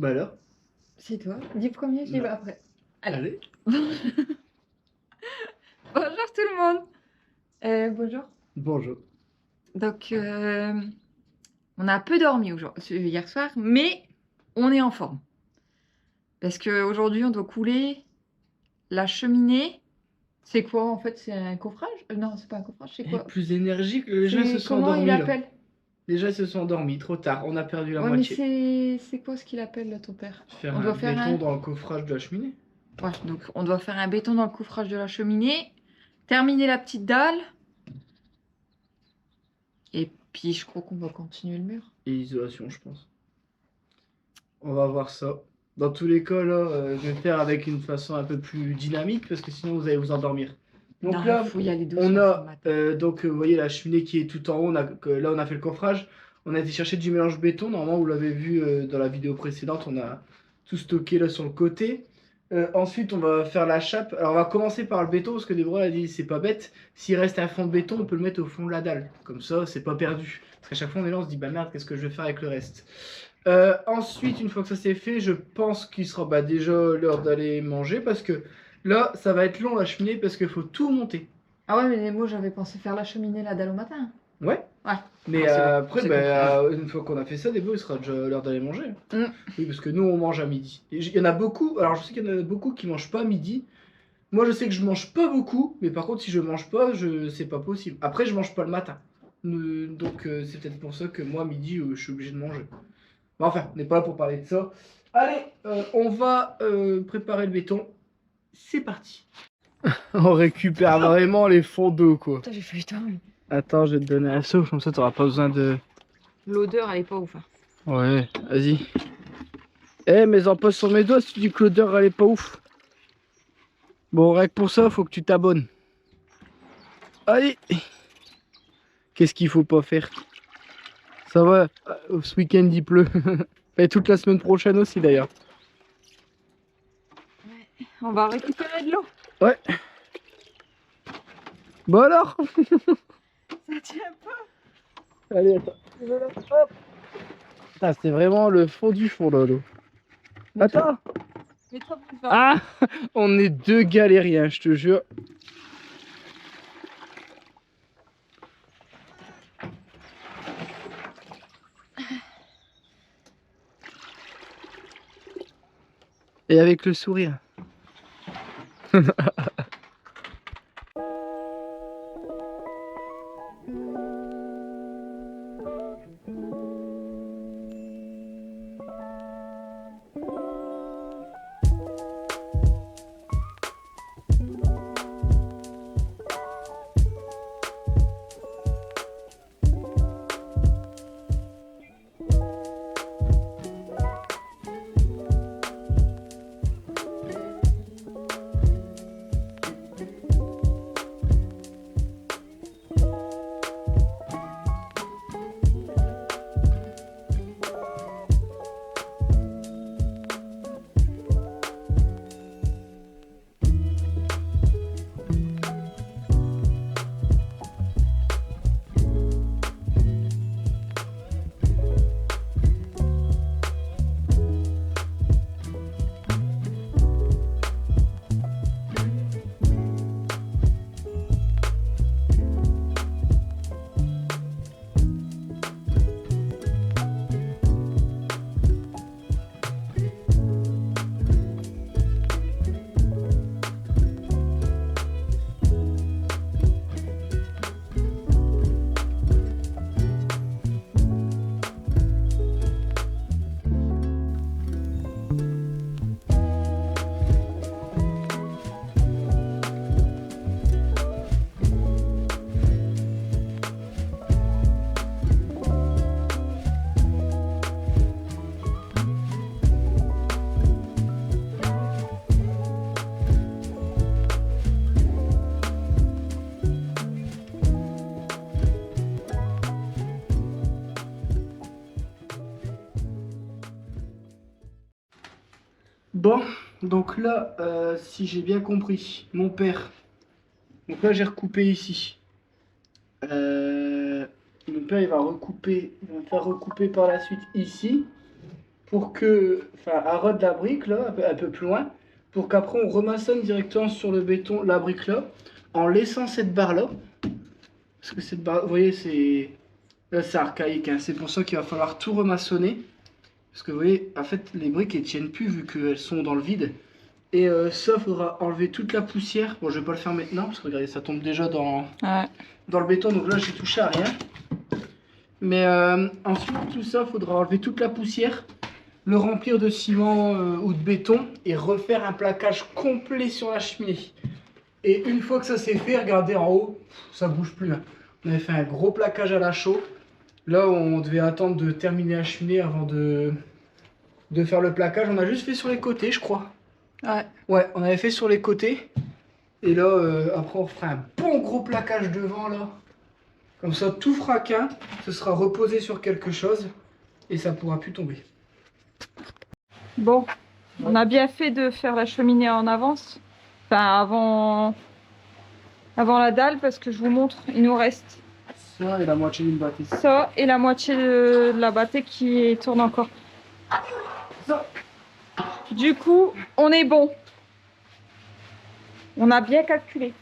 Bah alors? C'est toi. Dis premier, je dis Non. après. Allez. Allez. Bonjour tout le monde. Bonjour. Bonjour. Donc, on a peu dormi hier soir, mais on est en forme. Parce qu'aujourd'hui, on doit couler la cheminée. C'est quoi en fait? C'est un coffrage? Non, c'est pas un coffrage, c'est Et quoi? plus énergique, les gens se C'est sont comment il endormis là. appelle? Les gens se sont endormis, trop tard, on a perdu la Ouais, mais moitié. c'est quoi ce qu'il appelle là, ton père? Faire On un doit faire béton un. dans le coffrage de la cheminée. Ouais, donc on doit faire un béton dans le coffrage de la cheminée, terminer la petite dalle. Et puis je crois qu'on va continuer le mur. Et l'isolation, je pense. On va voir ça. Dans tous les cas, là, je vais faire avec une façon un peu plus dynamique parce que sinon vous allez vous endormir. Donc Non, là, faut y aller doucement on ce a, matin. vous voyez la cheminée qui est tout en haut. Là, on a fait le coffrage. On a été chercher du mélange béton. Normalement, vous l'avez vu dans la vidéo précédente, on a tout stocké là sur le côté. Ensuite, on va faire la chape. Alors, on va commencer par le béton parce que Déborah a dit c'est pas bête. S'il reste un fond de béton, on peut le mettre au fond de la dalle. Comme ça, c'est pas perdu. Parce qu'à chaque fois, on est là, on se dit bah merde, qu'est-ce que je vais faire avec le reste? Ensuite, une fois que ça c'est fait, je pense qu'il sera déjà l'heure d'aller manger parce que là, ça va être long la cheminée parce qu'il faut tout monter. Ah ouais, mais moi j'avais pensé faire la cheminée la dalle au matin. Ouais. Ouais. Mais Ah, c'est bon, après, c'est compris. une fois qu'on a fait ça, il sera déjà l'heure d'aller manger. Mm. Oui, parce que nous, on mange à midi. Et il y en a beaucoup, alors je sais qu'il y en a beaucoup qui mangent pas à midi. Moi, je sais que je mange pas beaucoup, mais par contre, si je mange pas, c'est pas possible. Après, je mange pas le matin. Donc, c'est peut-être pour ça que moi, à midi, je suis obligé de manger. Bon, enfin, on n'est pas là pour parler de ça. Allez, on va préparer le béton. C'est parti. On récupère vraiment les fonds d'eau, quoi. Putain, j'ai failli toi. Attends, je vais te donner un seau, comme ça, t'auras pas besoin de... L'odeur, elle est pas ouf. Hein. Ouais, vas-y. Eh, mais en pose sur mes doigts si tu dis que l'odeur, elle est pas ouf. Bon, rien que pour ça, faut que tu t'abonnes. Allez. Qu'est-ce qu'il faut pas faire? Ça va, ce week-end, il pleut. Et toute la semaine prochaine aussi, d'ailleurs. Ouais. On va récupérer de l'eau. Ouais. Bon alors. Ça tient pas. Allez, attends. Hop. Ah, c'est vraiment le fond du fond, là, l'eau. Attends. Mets-toi plus fort. Ah, on est deux galériens, je te jure. Et avec le sourire. Bon, donc là, si j'ai bien compris, mon père. Donc là, j'ai recoupé ici. Mon père, il va me faire recouper par la suite ici. pour que, enfin, à ras de la brique là, un peu plus loin, pour qu'après on remaçonne directement sur le béton la brique là, en laissant cette barre là. Parce que cette barre, vous voyez, c'est archaïque, hein. C'est pour ça qu'il va falloir tout remaçonner. Parce que vous voyez, en fait, les briques elles tiennent plus vu qu'elles sont dans le vide. Et ça, faudra enlever toute la poussière. Bon, je vais pas le faire maintenant parce que regardez, ça tombe déjà dans le béton. Donc là, j'ai touché à rien. Mais ensuite, tout ça, faudra enlever toute la poussière, le remplir de ciment ou de béton et refaire un plaquage complet sur la cheminée. Et une fois que ça c'est fait, regardez en haut, ça bouge plus, hein. On avait fait un gros plaquage à la chaux. Là, on devait attendre de terminer la cheminée avant de faire le plaquage. On a juste fait sur les côtés, je crois. Ouais. Ouais, on avait fait sur les côtés. Et là, après, on fera un bon gros plaquage devant, là. Comme ça, tout fraquin, ce sera reposé sur quelque chose. Et ça pourra plus tomber. Bon, on a bien fait de faire la cheminée en avance. Enfin, avant la dalle, parce que je vous montre, il nous reste Ça et la moitié d'une bâtisse. ça et la moitié de la bâtée qui tourne encore. Ça. Du coup, on est bon. On a bien calculé.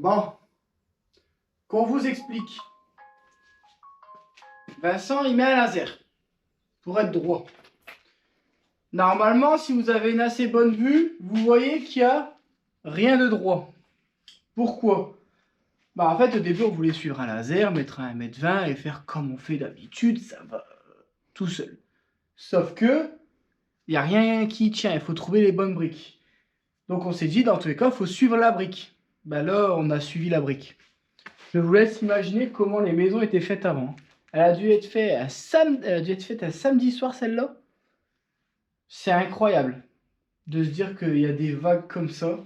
Bon, qu'on vous explique. Vincent, il met un laser pour être droit. Normalement, si vous avez une assez bonne vue, vous voyez qu'il n'y a rien de droit. Pourquoi? Bah en fait, au début, on voulait suivre un laser, mettre un 1,20 m et faire comme on fait d'habitude, ça va tout seul. Sauf que, il n'y a rien qui tient, il faut trouver les bonnes briques. Donc on s'est dit, dans tous les cas, il faut suivre la brique. Bah là, on a suivi la brique. Je vous laisse imaginer comment les maisons étaient faites avant. Elle a dû être faite un samedi soir, celle-là. C'est incroyable de se dire qu'il y a des vagues comme ça.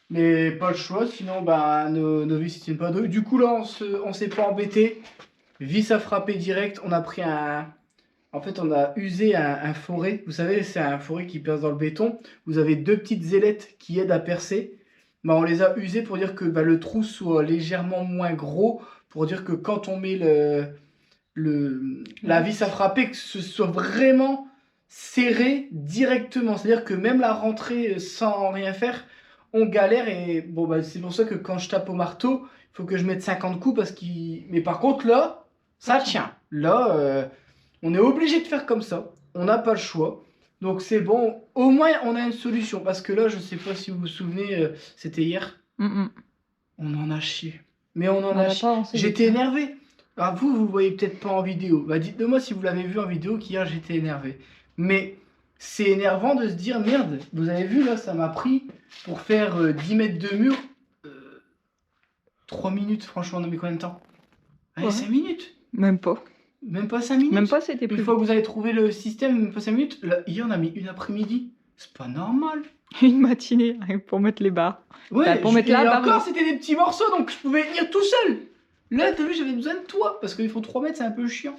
Mais pas le choix, sinon bah, nos vis ne tiennent pas d'eau. Du coup là on s'est pas embêté. Vis à frapper direct. On a pris En fait on a usé un forêt. Vous savez c'est un forêt qui perce dans le béton. Vous avez deux petites ailettes qui aident à percer. Bah, on les a usées pour dire que bah, le trou soit légèrement moins gros. Pour dire que quand on met la vis à frapper, que ce soit vraiment serré directement. C'est-à-dire que même la rentrée sans rien faire, on galère. Et bon, bah, c'est pour ça que quand je tape au marteau, il faut que je mette 50 coups. Mais par contre, là, ça tient. Là, on est obligé de faire comme ça. On n'a pas le choix. Donc c'est bon. Au moins, on a une solution. Parce que là, je sais pas si vous vous souvenez, c'était hier. On en a chié. Mais on en a chié. J'étais énervé. Alors vous voyez peut-être pas en vidéo. Bah dites-le moi si vous l'avez vu en vidéo qu'hier j'étais énervé. Mais c'est énervant de se dire merde, vous avez vu là, ça m'a pris pour faire 10 mètres de mur 3 minutes, franchement, on a mis combien de temps? Allez, 5 minutes. Même pas. Même pas 5 minutes. Même pas, c'était plus. Une fois que vous avez trouvé le système, même pas 5 minutes. Là, hier on a mis une après-midi. C'est pas normal. Une matinée pour mettre les barres. Ouais, bah, pour mettre la barre. Encore c'était des petits morceaux donc je pouvais venir tout seul. Là, t'as vu, j'avais besoin de toi, parce qu'il faut 3 mètres, c'est un peu chiant.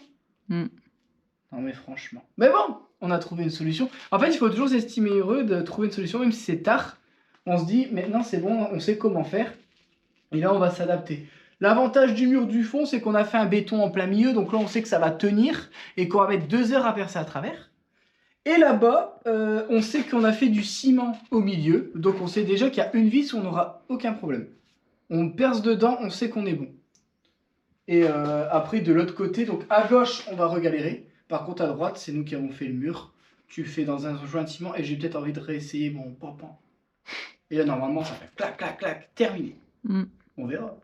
Non mais franchement. Mais bon, on a trouvé une solution. En fait, il faut toujours s'estimer heureux de trouver une solution, même si c'est tard. On se dit, maintenant c'est bon, on sait comment faire. Et là, on va s'adapter. L'avantage du mur du fond, c'est qu'on a fait un béton en plein milieu, donc là, on sait que ça va tenir, et qu'on va mettre 2 heures à percer à travers. Et là-bas, on sait qu'on a fait du ciment au milieu, donc on sait déjà qu'il y a une vis où on n'aura aucun problème. On perce dedans, on sait qu'on est bon. Et après, de l'autre côté, donc à gauche, on va regalérer. Par contre, à droite, c'est nous qui avons fait le mur. Tu fais dans un joint de ciment et j'ai peut-être envie de réessayer mon pampan. Et là, normalement, ça fait clac, clac, clac, terminé. On verra.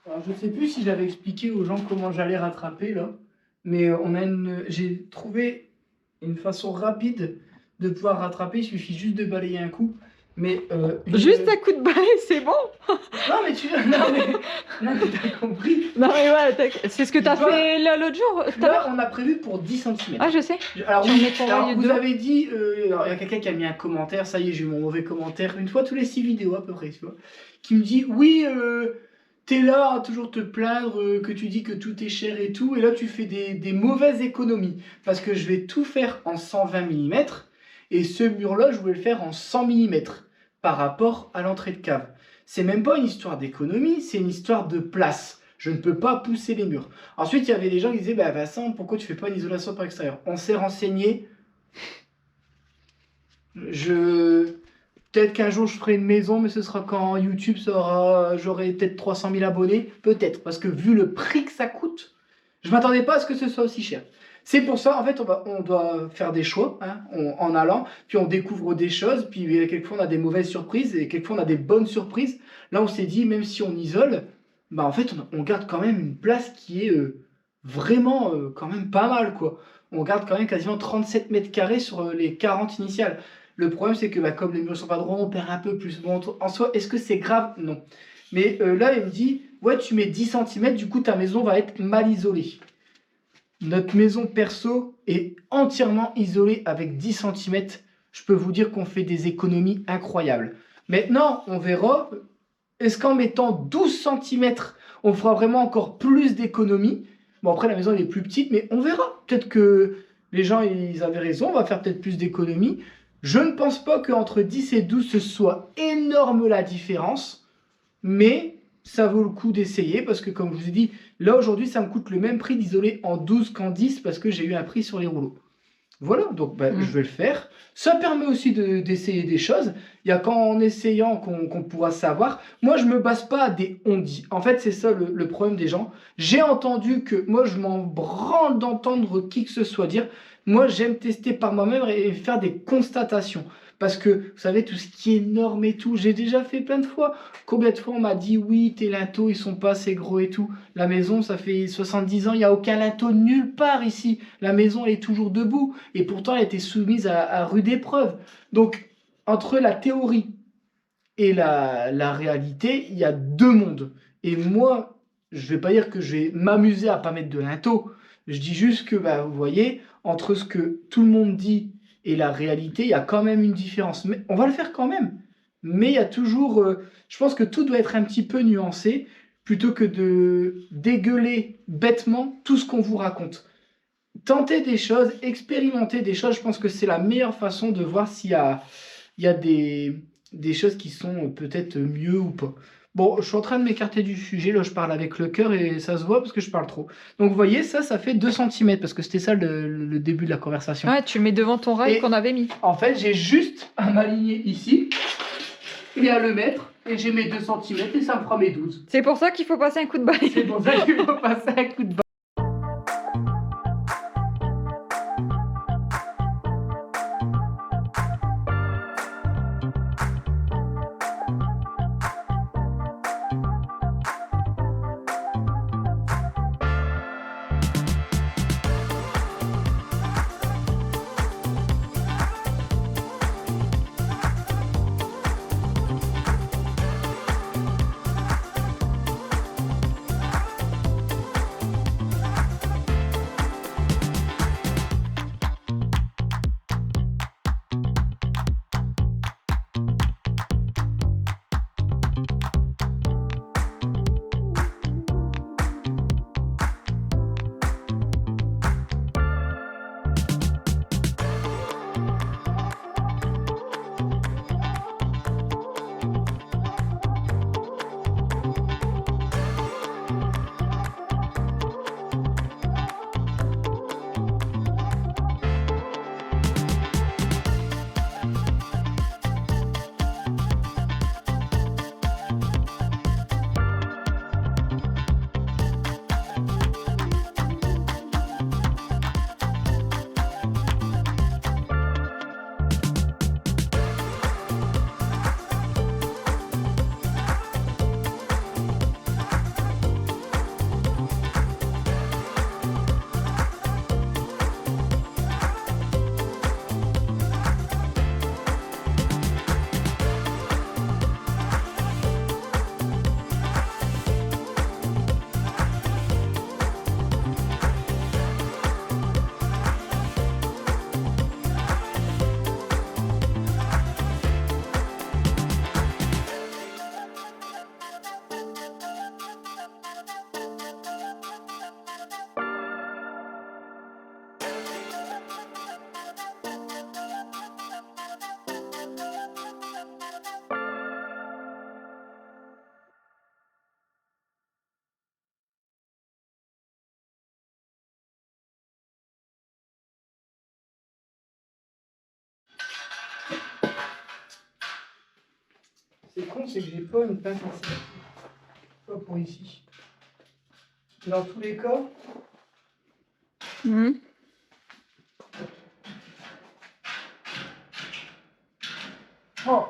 Alors, je ne sais plus si j'avais expliqué aux gens comment j'allais rattraper là. Mais j'ai trouvé une façon rapide de pouvoir rattraper, il suffit juste de balayer un coup. Mais juste un coup de balai, c'est bon. Non mais t'as compris. Non mais ouais, c'est ce que t'as fait l'autre jour. Là, on a prévu pour 10 cm. Ah, je sais. Alors, vous avez dit, il y a quelqu'un qui a mis un commentaire, ça y est, j'ai eu mon mauvais commentaire, une fois tous les 6 vidéos à peu près, tu vois, qui me dit, oui, t'es là à toujours te plaindre, que tu dis que tout est cher et tout, et là tu fais des mauvaises économies, parce que je vais tout faire en 120 mm, et ce mur-là, je voulais le faire en 100 mm, par rapport à l'entrée de cave. C'est même pas une histoire d'économie, c'est une histoire de place. Je ne peux pas pousser les murs. Ensuite, il y avait des gens qui disaient, bah Vincent, pourquoi tu fais pas une isolation par extérieur? On s'est renseigné. Peut-être qu'un jour je ferai une maison, mais ce sera quand YouTube j'aurai peut-être 300 000 abonnés. Peut-être, parce que vu le prix que ça coûte, je m'attendais pas à ce que ce soit aussi cher. C'est pour ça, en fait, on doit faire des choix en allant, puis on découvre des choses, puis quelquefois on a des mauvaises surprises, et quelquefois on a des bonnes surprises. Là, on s'est dit, même si on isole, bah en fait, on garde quand même une place qui est vraiment quand même pas mal, quoi. On garde quand même quasiment 37 mètres carrés sur les 40 initiales. Le problème, c'est que bah, comme les murs sont pas droits, on perd un peu plus. Bon, en soi, est-ce que c'est grave? Non. Mais là, il me dit, ouais, tu mets 10 cm, du coup, ta maison va être mal isolée. Notre maison perso est entièrement isolée avec 10 cm. Je peux vous dire qu'on fait des économies incroyables. Maintenant, on verra. Est-ce qu'en mettant 12 cm, on fera vraiment encore plus d'économies? Bon, après, la maison elle est plus petite, mais on verra. Peut-être que les gens, ils avaient raison. On va faire peut-être plus d'économies. Je ne pense pas qu'entre 10 et 12, ce soit énorme la différence. Mais ça vaut le coup d'essayer parce que, comme je vous ai dit, là, aujourd'hui, ça me coûte le même prix d'isoler en 12 qu'en 10 parce que j'ai eu un prix sur les rouleaux. Voilà, donc Mm. je vais le faire. Ça permet aussi d'essayer des choses. Il y a qu'en essayant qu'on pourra savoir. Moi, je me base pas à des on-dit. En fait, c'est ça le problème des gens. J'ai entendu que moi, je m'en branle d'entendre qui que ce soit dire. Moi, j'aime tester par moi-même et faire des constatations. Parce que, vous savez, tout ce qui est norme et tout, j'ai déjà fait plein de fois. Combien de fois on m'a dit, oui, tes linteaux, ils sont pas assez gros et tout. La maison, ça fait 70 ans, il n'y a aucun linteau nulle part ici. La maison, elle est toujours debout. Et pourtant, elle a été soumise à rude épreuve. Donc, entre la théorie et la réalité, il y a deux mondes. Et moi, je vais pas dire que je vais m'amuser à pas mettre de linteau. Je dis juste que, vous voyez, entre ce que tout le monde dit et la réalité, il y a quand même une différence. Mais on va le faire quand même. Mais il y a toujours... je pense que tout doit être un petit peu nuancé plutôt que de dégueuler bêtement tout ce qu'on vous raconte. Tenter des choses, expérimenter des choses, je pense que c'est la meilleure façon de voir il y a des choses qui sont peut-être mieux ou pas. Bon, je suis en train de m'écarter du sujet, là je parle avec le cœur et ça se voit parce que je parle trop. Donc vous voyez, ça fait 2 cm parce que c'était ça le début de la conversation. Ouais, tu le mets devant ton rail Et- qu'on avait mis. En fait, j'ai juste à m'aligner ici et à le mettre et j'ai mes 2 cm et ça me fera mes 12. C'est pour ça qu'il faut passer un coup de balai. C'est pour ça qu'il faut passer un coup de C'est con, c'est que j'ai pas une pince ici. Pas pour ici. Dans tous les cas, Mhm. oh,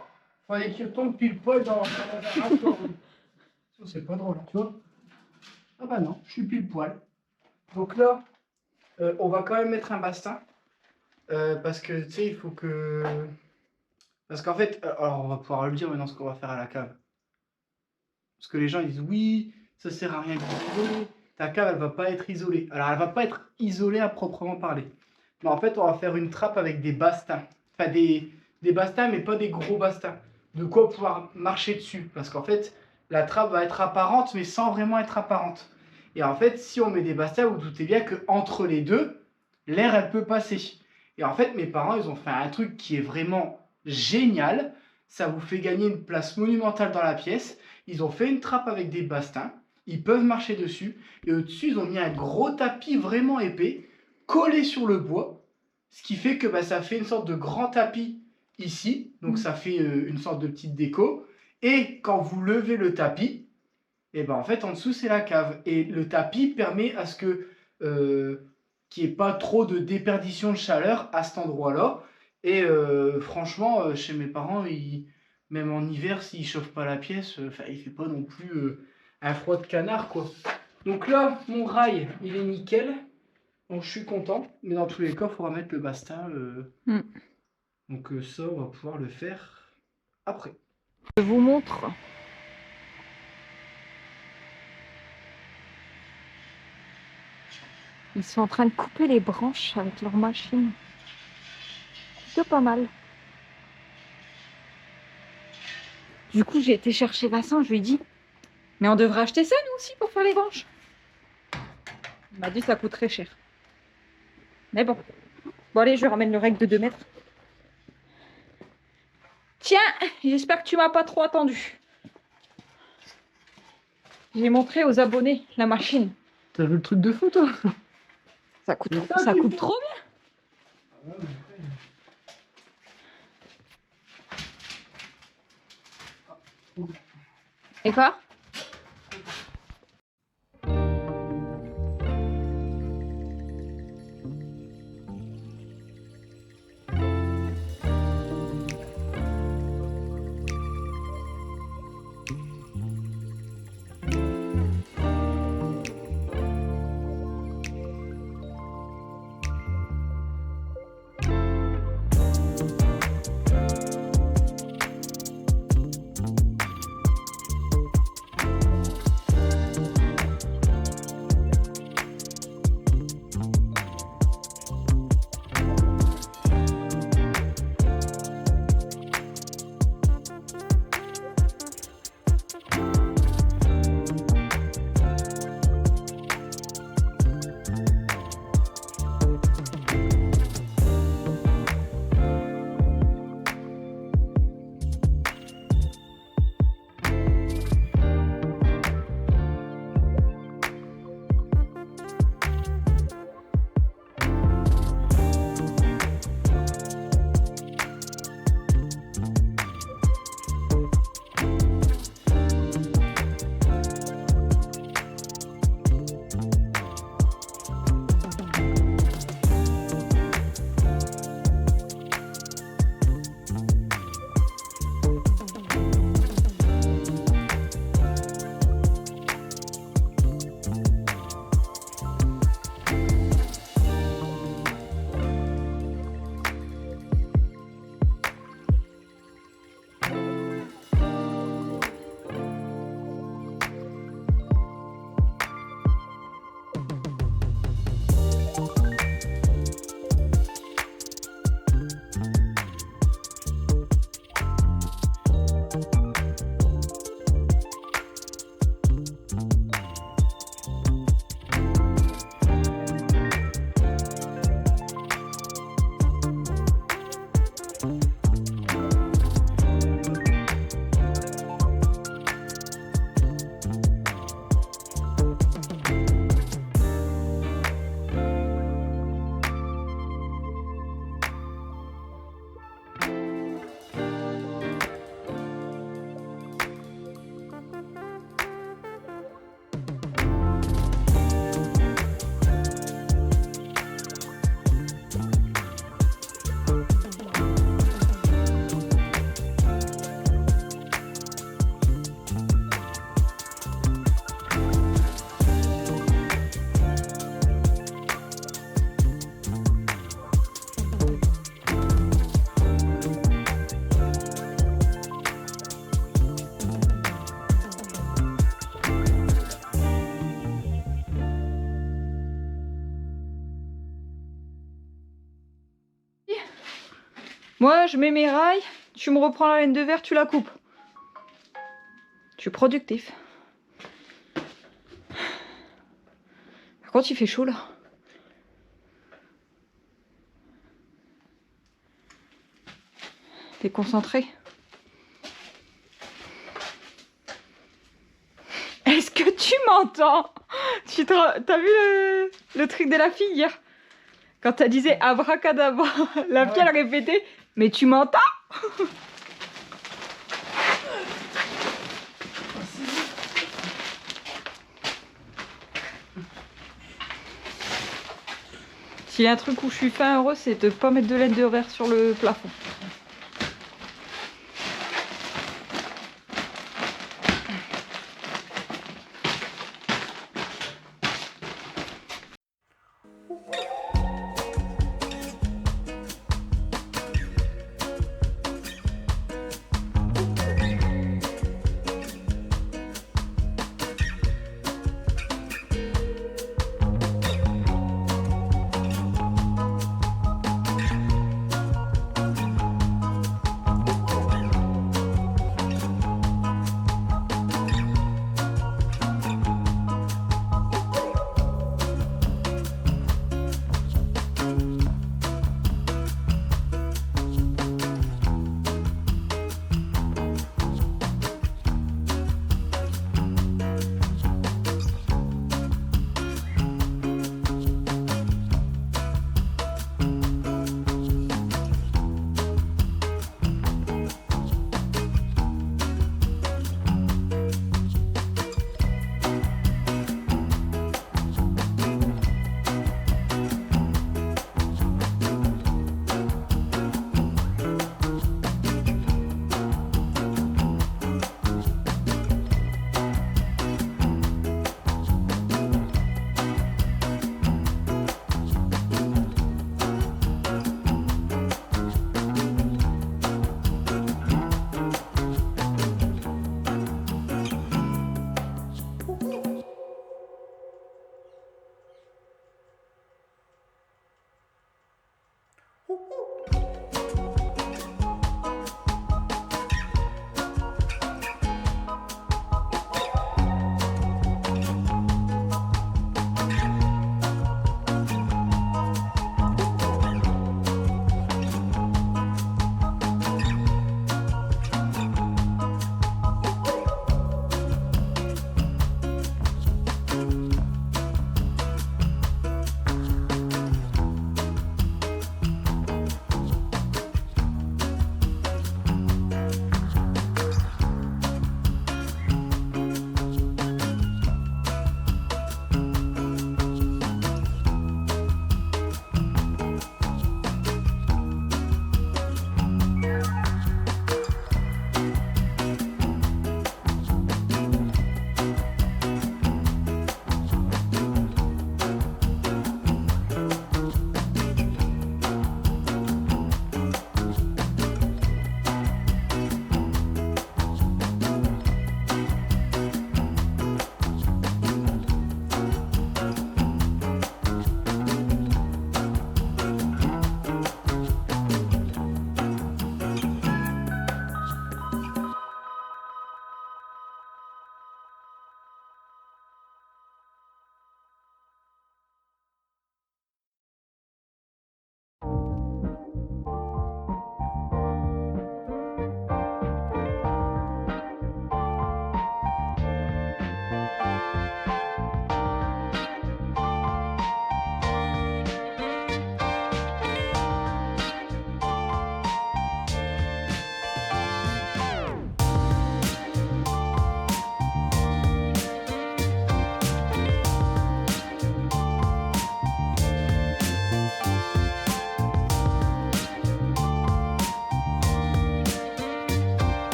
fallait qu'il retombe pile poil dans un raccord. Ça, c'est pas drôle, tu vois. Ah bah non, je suis pile poil. Donc là, on va quand même mettre un bastin. Parce que, tu sais, il faut que... Parce qu'en fait, alors on va pouvoir le dire maintenant ce qu'on va faire à la cave. Parce que les gens ils disent oui, ça sert à rien d'isoler. Ta cave elle va pas être isolée. Alors elle va pas être isolée à proprement parler. Mais en fait on va faire une trappe avec des bastins. Enfin des bastins mais pas des gros bastins. De quoi pouvoir marcher dessus. Parce qu'en fait la trappe va être apparente mais sans vraiment être apparente. Et en fait si on met des bastins, vous doutez bien que entre les deux, l'air elle peut passer. Et en fait mes parents ils ont fait un truc qui est vraiment génial. Ça vous fait gagner une place monumentale dans la pièce. Ils ont fait une trappe avec des bastins. Ils peuvent marcher dessus. Et au-dessus, ils ont mis un gros tapis vraiment épais, collé sur le bois. Ce qui fait que bah, ça fait une sorte de grand tapis ici. Donc ça fait une sorte de petite déco. Et quand vous levez le tapis, et ben en fait en dessous c'est la cave. Et le tapis permet à ce que qu'il n'y ait pas trop de déperdition de chaleur à cet endroit-là. Et franchement, chez mes parents, même en hiver, s'ils ne chauffent pas la pièce, il fait pas non plus un froid de canard, quoi. Donc là, mon rail, il est nickel. Donc je suis content. Mais dans tous les cas, il faudra mettre le basta. Donc ça, on va pouvoir le faire après. Je vous montre. Ils sont en train de couper les branches avec leur machine. Plutôt pas mal. Du coup, j'ai été chercher Vincent, je lui ai dit, mais on devrait acheter ça nous aussi pour faire les branches. Il m'a dit ça coûte très cher. Mais bon. Bon allez, je ramène le règle de 2 mètres. Tiens, j'espère que tu m'as pas trop attendu. J'ai montré aux abonnés la machine. T'as vu le truc de fou, toi? Ça coupe trop bien. Et quoi? Moi, je mets mes rails, tu me reprends la laine de verre, tu la coupes. Je suis productif. Par contre, il fait chaud là. T'es concentré? Est-ce que tu m'entends? T'as vu le truc de la fille hier? Quand elle disait abracadabra, la fille elle répétait mais tu m'entends? S'il y a un truc où je suis fin heureuse, c'est de pas mettre de laine de verre sur le plafond.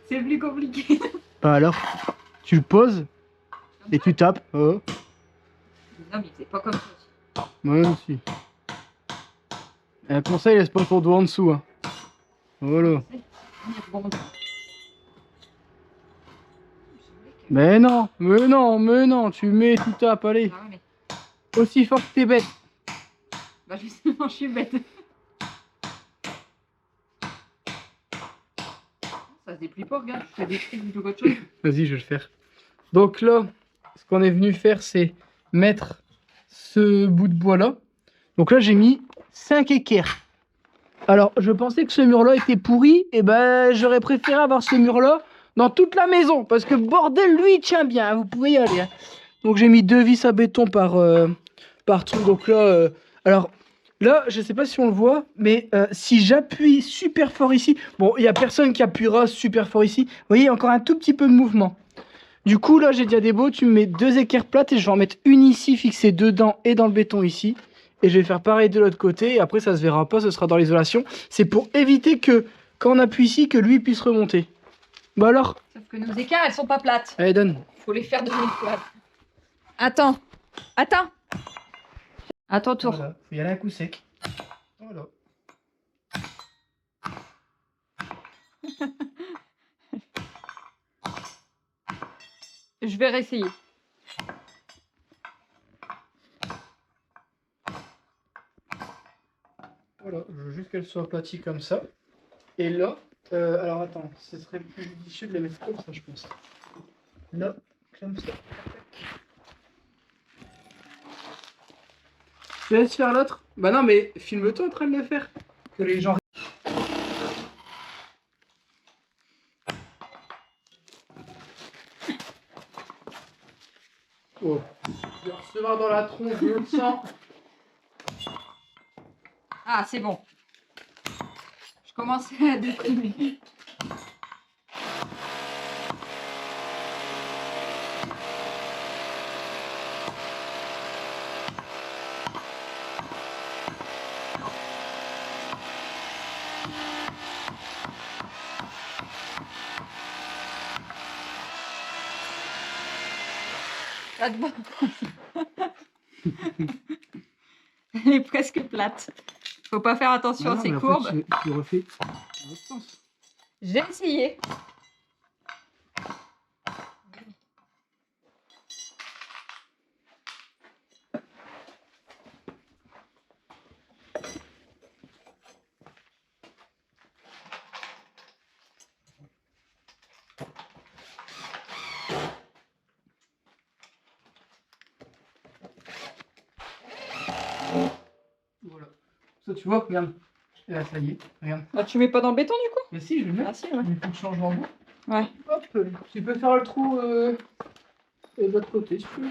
C'est plus compliqué. Bah alors, tu le poses et tu tapes. Oh. Non, mais c'est pas comme ça. Ouais, aussi. Un conseil, laisse pas ton doigt en dessous. Hein. Voilà. Mais non, tu mets, tu tapes, allez. Ah ouais, mais... Aussi fort que t'es bête. Bah justement, je suis bête. Ça se déplie pas, regarde, je fais des trucs plutôt qu'autre chose. Vas-y, je vais le faire. Donc là, ce qu'on est venu faire, c'est mettre ce bout de bois là. Donc là, j'ai mis 5 équerres. Alors, je pensais que ce mur-là était pourri, et ben j'aurais préféré avoir ce mur-là dans toute la maison, parce que bordel, lui, il tient bien, hein, vous pouvez y aller. Hein. Donc j'ai mis 2 vis à béton par truc. Donc là, alors là, je sais pas si on le voit, mais si j'appuie super fort ici, bon, il y a personne qui appuiera super fort ici. Vous voyez, il y a encore un tout petit peu de mouvement. Du coup, là, j'ai dit à Débo, tu me mets 2 équerres plates et je vais en mettre une ici, fixée dedans et dans le béton ici. Et je vais faire pareil de l'autre côté. Et après, ça se verra pas, ce sera dans l'isolation. C'est pour éviter que, quand on appuie ici, que lui puisse remonter. Bah alors? Sauf que nos écarts, elles sont pas plates. Allez, donne. Faut les faire devenir plates. Attends. À ton tour. Voilà, faut y aller un coup sec. Voilà. Je vais réessayer. Voilà, je veux juste qu'elle soit aplatie comme ça. Et là, alors attends, ce serait plus judicieux de la mettre comme ça, je pense. Là, comme ça. Tu laisses faire l'autre? Bah non, mais filme-toi en train de le faire. Que les gens. Oh. Je vais recevoir dans la tronche, je le sens. Ah, c'est bon. Je commence à déprimer. Ça te va. Elle est presque plate. Faut pas faire attention à ces courbes. En fait, tu refais dans l'autre sens. J'ai essayé. Voilà. Ça, tu vois, regarde. Et là, ça y est, regarde. Ah, tu mets pas dans le béton du coup? Mais si, je vais le mettre. Ah si, ouais. Il faut que je change en bout. Ouais. Hop, tu peux faire le trou de l'autre côté, si tu veux.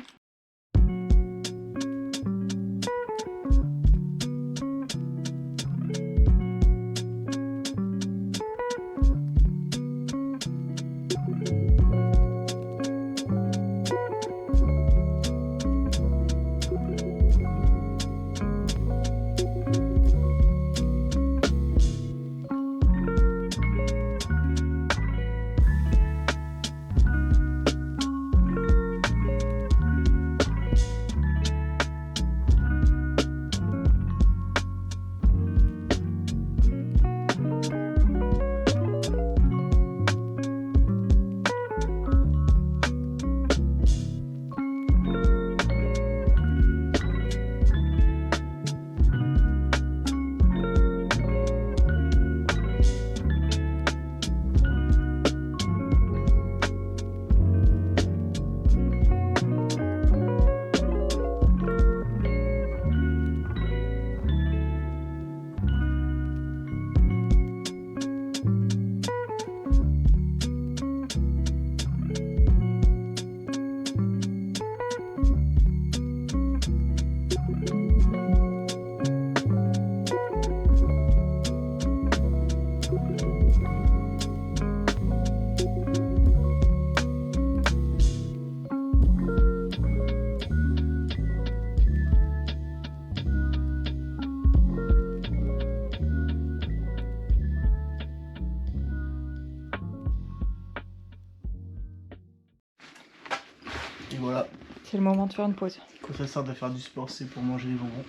C'est le moment de faire une pause. Quand ça sert de faire du sport, c'est pour manger des bonbons.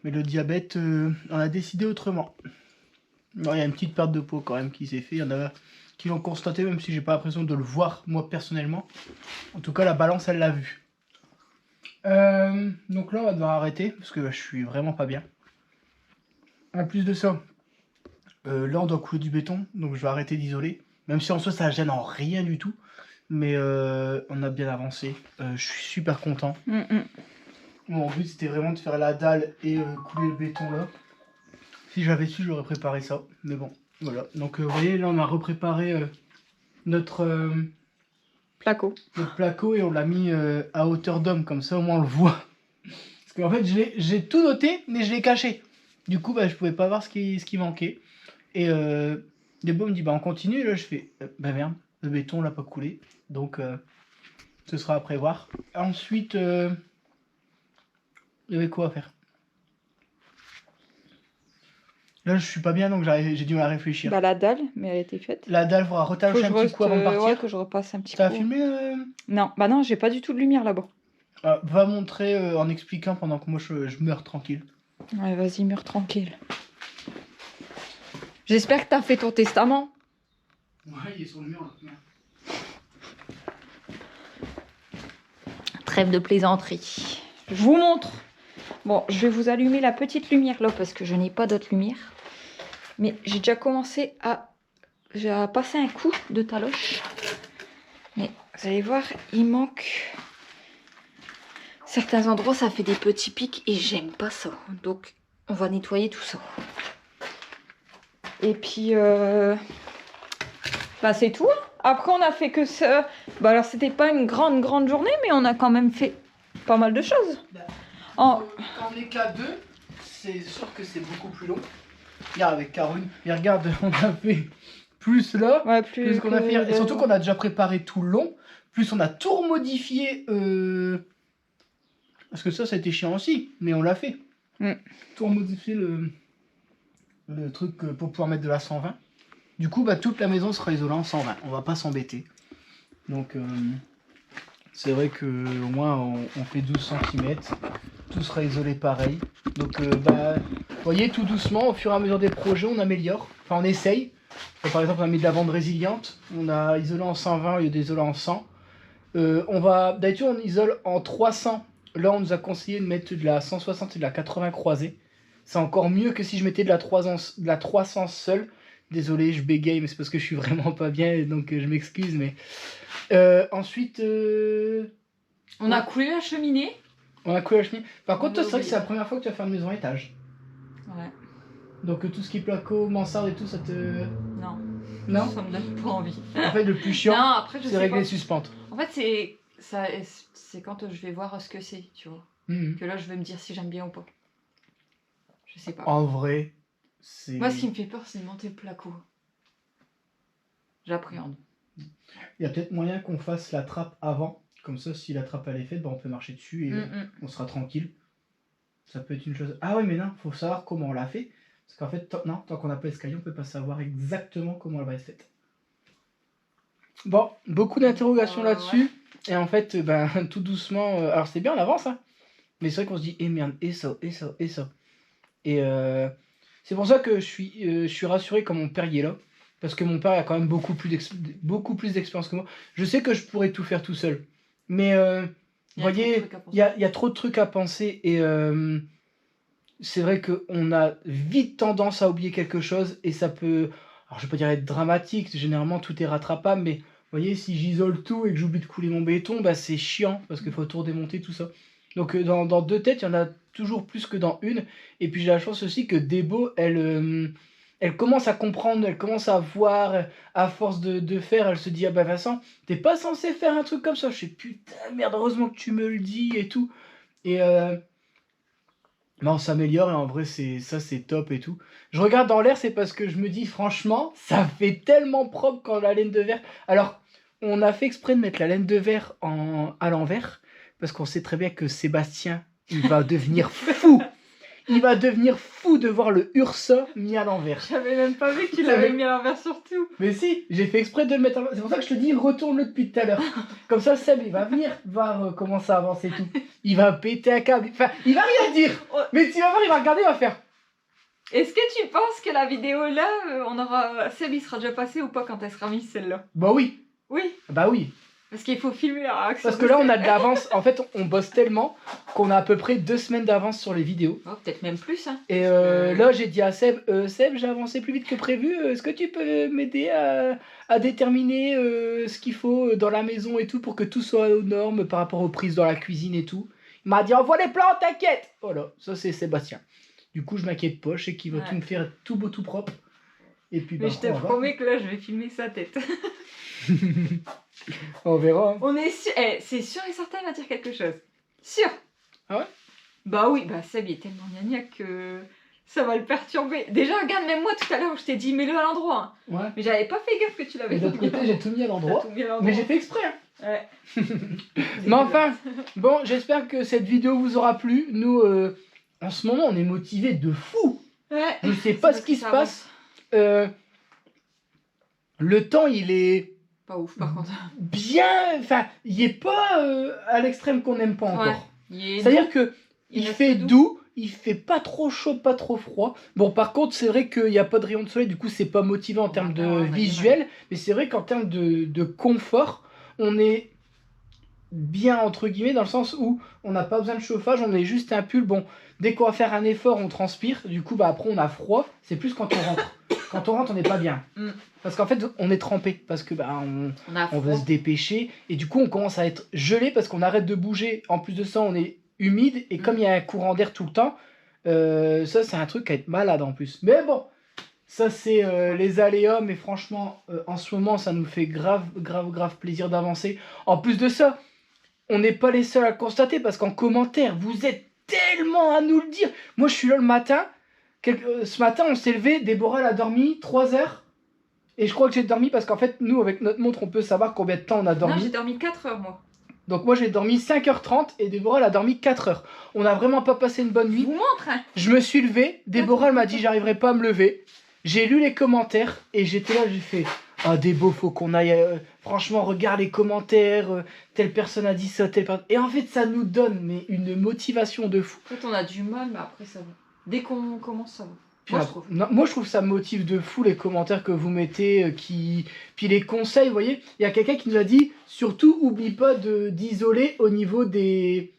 Mais le diabète, on a décidé autrement. Bon, il y a une petite perte de poids quand même qui s'est fait. Il y en a qui l'ont constaté, même si j'ai pas l'impression de le voir moi personnellement. En tout cas, la balance, elle l'a vu. Donc là, on va devoir arrêter parce que je suis vraiment pas bien. En plus de ça, là, on doit couler du béton, donc je vais arrêter d'isoler. Même si en soi, ça gêne en rien du tout. Mais on a bien avancé. Je suis super content. Mon but, c'était vraiment de faire la dalle et couler le béton là. Si j'avais su, j'aurais préparé ça. Mais bon, voilà. Donc, vous voyez, là, on a repréparé notre Placo. placo et on l'a mis à hauteur d'homme. Comme ça, au moins, on le voit. Parce qu'en fait, j'ai tout noté, mais je l'ai caché. Du coup, je pouvais pas voir ce qui manquait. Et Debo me dit, on continue. Et là, je fais, merde, le béton l'a pas coulé. Donc, ce sera à prévoir. Ensuite, il y avait quoi à faire? Là, je suis pas bien, donc j'ai dû à réfléchir. La dalle, mais elle était faite. La dalle, il faudra retacher un petit coup avant de partir. Ouais, que je repasse un petit coup. T'as filmé Non, non, j'ai pas du tout de lumière là-bas. Va montrer en expliquant pendant que moi je meurs tranquille. Ouais, vas-y, meurs tranquille. J'espère que t'as fait ton testament. Ouais, il est sur le mur là. Trêve de plaisanterie. Je vous montre. Bon, je vais vous allumer la petite lumière là parce que je n'ai pas d'autre lumière. Mais j'ai déjà commencé à passer un coup de taloche. Mais vous allez voir, il manque certains endroits, ça fait des petits pics et j'aime pas ça. Donc, on va nettoyer tout ça. Et puis, c'est tout. Après, on a fait que ça. Alors, c'était pas une grande journée, mais on a quand même fait pas mal de choses. Quand on est qu'à deux, c'est sûr que c'est beaucoup plus long. Regarde avec Caroline, et regarde, on a fait plus là, ouais, plus qu'on a fait hier. Et surtout qu'on a déjà préparé tout le long, plus on a tout remodifié. Parce que ça a été chiant aussi, mais on l'a fait. Tout remodifié le truc pour pouvoir mettre de la 120. Du coup, toute la maison sera isolée en 120. On va pas s'embêter. Donc, c'est vrai que au moins on fait 12 cm. Tout sera isolé pareil. Donc, vous voyez, tout doucement, au fur et à mesure des projets, on améliore. Enfin, on essaye. Par exemple, on a mis de la bande résiliente. On a isolé en 120 au lieu d'isoler en 100. D'habitude, on isole en 300. Là, on nous a conseillé de mettre de la 160 et de la 80 croisée. C'est encore mieux que si je mettais de la 300 seule. Désolé, je bégaye, mais c'est parce que je suis vraiment pas bien, donc je m'excuse. Mais ensuite, on a coulé la cheminée. On a coulé la cheminée. Par contre, toi, c'est vrai que c'est la première fois que tu vas faire une maison à étage. Ouais. Donc tout ce qui est placo, mansarde et tout, ça te... Non. Non, ça me donne pas envie. En fait, le plus chiant, c'est régler les suspentes. En fait, c'est quand je vais voir ce que c'est, tu vois. Que là, je vais me dire si j'aime bien ou pas. Je sais pas. En vrai, c'est... Moi, ce qui me fait peur, c'est de monter le placo. J'appréhende. Il y a peut-être moyen qu'on fasse la trappe avant. Comme ça, si la trappe elle est faite, on peut marcher dessus et on sera tranquille. Ça peut être une chose... Ah oui, mais non, faut savoir comment on l'a fait. Parce qu'en fait, tant qu'on n'a pas l'escalier, on peut pas savoir exactement comment elle va être faite. Bon, beaucoup d'interrogations là-dessus. Ouais. Et en fait, tout doucement... alors c'est bien, on avance, hein. Mais c'est vrai qu'on se dit, merde, et ça. Et c'est pour ça que je suis rassuré quand mon père y est là. Parce que mon père a quand même beaucoup plus d'expérience que moi. Je sais que je pourrais tout faire tout seul. Mais, vous voyez, il y a trop de trucs à penser. Et c'est vrai qu'on a vite tendance à oublier quelque chose. Et ça peut, alors je vais pas dire être dramatique. Généralement, tout est rattrapable. Mais, vous voyez, si j'isole tout et que j'oublie de couler mon béton, c'est chiant. Parce qu'il faut tout redémonter, tout ça. Donc, dans deux têtes, il y en a toujours plus que dans une. Et puis, j'ai la chance aussi que Debo, elle commence à comprendre, elle commence à voir, à force de faire, elle se dit, ah Vincent, t'es pas censé faire un truc comme ça. Je fais, putain, merde, heureusement que tu me le dis et tout. Et on s'améliore et en vrai, c'est top et tout. Je regarde dans l'air, c'est parce que je me dis, franchement, ça fait tellement propre quand la laine de verre... Alors, on a fait exprès de mettre la laine de verre à l'envers, parce qu'on sait très bien que Sébastien, il va devenir fou. il va devenir fou de voir le Ursa mis à l'envers. J'avais même pas vu que tu l'avais mis à l'envers surtout. Mais si, j'ai fait exprès de le mettre à l'envers. C'est pour ça que je te dis, retourne-le depuis tout à l'heure. Comme ça, Seb, il va venir voir comment ça avance et tout. Il va péter un câble. Enfin, il va rien dire. Mais tu vas voir, il va regarder, il va faire. Est-ce que tu penses que la vidéo là, on aura... Seb, il sera déjà passé ou pas quand elle sera mise celle-là? Bah oui. Oui. Bah oui. Parce qu'il faut filmer la réaction. Parce que là, on a de l'avance. En fait, on bosse tellement qu'on a à peu près 2 semaines d'avance sur les vidéos. Oh, peut-être même plus. Hein. Et là, j'ai dit à Seb, Seb, j'ai avancé plus vite que prévu. Est-ce que tu peux m'aider à déterminer ce qu'il faut dans la maison et tout pour que tout soit aux normes par rapport aux prises dans la cuisine et tout? Il m'a dit, envoie les plans, t'inquiète. Voilà, ça c'est Sébastien. Du coup, je m'inquiète pas, je sais qu'il va tout me faire tout beau, tout propre. Et puis, mais je te promets que là, je vais filmer sa tête. On verra. On est sûr, c'est sûr et certain, il va dire quelque chose. Sûr. Ah ouais? Bah oui, bah Seb il est tellement gnagnac que ça va le perturber. Déjà, regarde, même moi tout à l'heure, je t'ai dit mets-le à l'endroit. Hein. Ouais. Mais j'avais pas fait gaffe que tu l'avais Et mis. d'autre côté, j'ai tout mis à l'endroit. Mais j'ai fait exprès. Hein. Ouais. Mais enfin, bon, j'espère que cette vidéo vous aura plu. Nous, en ce moment, on est motivés de fou. Ouais. Je sais pas ce qui se passe. Le temps, il est... Pas ouf, par contre. Bien... Enfin, il est pas à l'extrême qu'on n'aime pas encore. Ouais. C'est-à-dire que il fait doux, il fait pas trop chaud, pas trop froid. Bon, par contre, c'est vrai qu'il n'y a pas de rayon de soleil, du coup, c'est pas motivant en termes de visuel. Mais c'est vrai qu'en termes de confort, on est bien, entre guillemets, dans le sens où on n'a pas besoin de chauffage, on met juste un pull. Bon, dès qu'on va faire un effort, on transpire. Du coup, bah, après, on a froid. C'est plus quand on rentre. Quand on rentre, on n'est pas bien. Parce qu'en fait, on est trempé. Parce que bah, on veut se dépêcher. Et du coup, on commence à être gelé parce qu'on arrête de bouger. En plus de ça, on est humide. Et comme il y a un courant d'air tout le temps, ça, c'est un truc à être malade en plus. Mais bon, ça, c'est les aléas. Mais franchement, en ce moment, ça nous fait grave plaisir d'avancer. En plus de ça, on n'est pas les seuls à le constater. Parce qu'en commentaire, vous êtes tellement à nous le dire. Moi, je suis là le matin. Ce matin, on s'est levé, Déborah elle a dormi 3 heures. Et je crois que j'ai dormi parce qu'en fait, nous, avec notre montre, on peut savoir combien de temps on a dormi. Non, j'ai dormi 4 heures, moi. Donc moi, j'ai dormi 5h30 et Déborah elle a dormi 4 heures. On n'a vraiment pas passé une bonne nuit. Je vous montre, hein. Je me suis levé, Déborah elle m'a dit j'arriverai pas à me lever. J'ai lu les commentaires et j'étais là, j'ai fait ah Débo, faut qu'on aille. Franchement, regarde les commentaires. Telle personne a dit ça, telle personne. Et en fait, ça nous donne mais une motivation de fou. En fait, on a du mal, mais après, ça va. Dès qu'on commence, ça va. Moi, je trouve. Non, moi, je trouve ça motive de fou les commentaires que vous mettez, puis les conseils, vous voyez. Il y a quelqu'un qui nous a dit, surtout, oublie pas d'isoler au niveau des...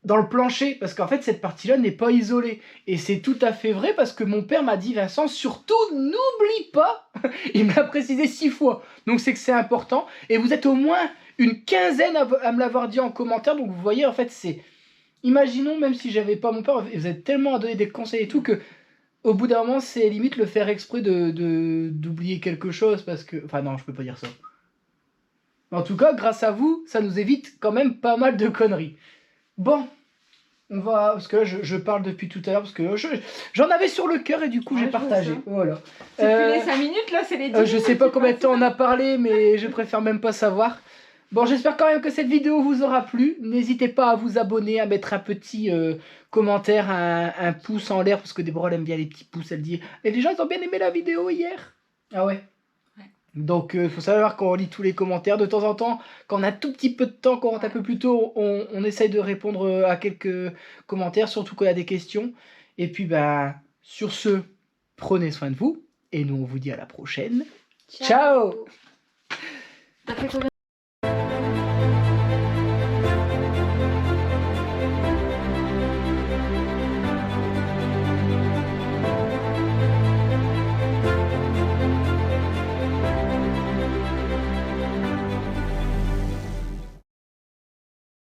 dans le plancher, parce qu'en fait, cette partie-là n'est pas isolée. Et c'est tout à fait vrai, parce que mon père m'a dit, Vincent, surtout, n'oublie pas. Il me l'a précisé 6 fois. Donc, c'est que c'est important. Et vous êtes au moins une quinzaine à me l'avoir dit en commentaire. Donc, vous voyez, en fait, c'est... Imaginons, même si j'avais pas mon père, vous êtes tellement à donner des conseils et tout que au bout d'un moment, c'est limite le faire exprès d'oublier quelque chose parce que... Enfin non, je peux pas dire ça. En tout cas, grâce à vous, ça nous évite quand même pas mal de conneries. Bon, on va... Parce que là, je parle depuis tout à l'heure parce que j'en avais sur le cœur et du coup, j'ai partagé. Voilà. C'est plus les 5 minutes, là, c'est les 10 minutes. Je sais pas combien de temps on a parlé, mais je préfère même pas savoir. Bon, j'espère quand même que cette vidéo vous aura plu. N'hésitez pas à vous abonner, à mettre un petit commentaire, un pouce en l'air, parce que Déborah elle aime bien les petits pouces. Elle dit et les gens ils ont bien aimé la vidéo hier. Ah ouais. Donc, faut savoir qu'on lit tous les commentaires. De temps en temps, quand on a un tout petit peu de temps, quand on rentre un peu plus tôt, on essaye de répondre à quelques commentaires, surtout quand il y a des questions. Et puis, ben, sur ce, prenez soin de vous. Et nous, on vous dit à la prochaine. Ciao. T'as fait combien